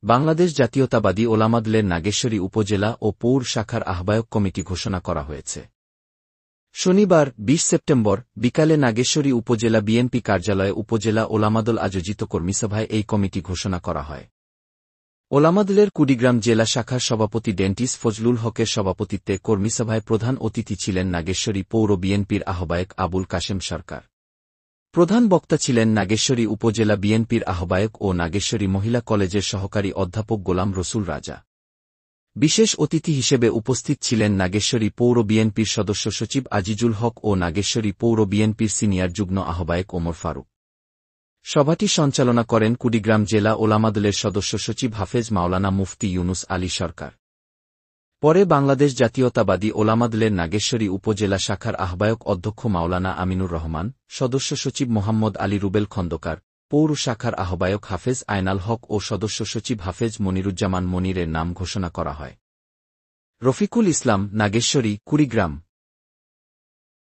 বাংলাদেশ জাতীয়তাবাদী ওলামাদলের নাগেশ্বরী উপজেলা ও পৌর শাখার আহ্বায়ক কমিটি ঘোষণা করা হয়েছে। শনিবার ২০ সেপ্টেম্বর বিকালে নাগেশ্বরী উপজেলা বিএনপি কার্যালয়ে উপজেলা ওলামাদল আয়োজিত কর্মীসভায় এই কমিটি ঘোষণা করা হয়। ওলামাদলের কুড়িগ্রাম জেলা শাখার সভাপতি ডেন্টিস ফজলুল হকের সভাপতিত্বে কর্মীসভায় প্রধান অতিথি ছিলেন নাগেশ্বরী পৌর বিএনপির আহ্বায়ক আবুল কাশেম সরকার। প্রধান বক্তা ছিলেন নাগেশ্বরী উপজেলা বিএনপির আহ্বায়ক ও নাগেশ্বরী মহিলা কলেজের সহকারী অধ্যাপক গোলাম রসুল রাজা। বিশেষ অতিথি হিসেবে উপস্থিত ছিলেন নাগেশ্বরী পৌর বিএনপির সদস্য সচিব আজিজুল হক ও নাগেশ্বরী পৌর বিএনপির সিনিয়র যুগ্ম আহ্বায়ক ওমর ফারুক। সভাটি সঞ্চালনা করেন কুড়িগ্রাম জেলা ওলামাদলের সদস্য সচিব হাফেজ মাওলানা মুফতি ইউনুস আলী সরকার। পরে বাংলাদেশ জাতীয়তাবাদী ওলামাদলের নাগেশ্বরী উপজেলা শাখার আহ্বায়ক অধ্যক্ষ মাওলানা আমিনুর রহমান, সদস্য সচিব মোহাম্মদ আলী রুবেল খন্দকার, পৌর শাখার আহ্বায়ক হাফেজ আয়নাল হক ও সদস্য সচিব হাফেজ মনিরুজ্জামান মনিরের নাম ঘোষণা করা হয়। রফিকুল ইসলাম, নাগেশ্বরী, কুড়িগ্রাম।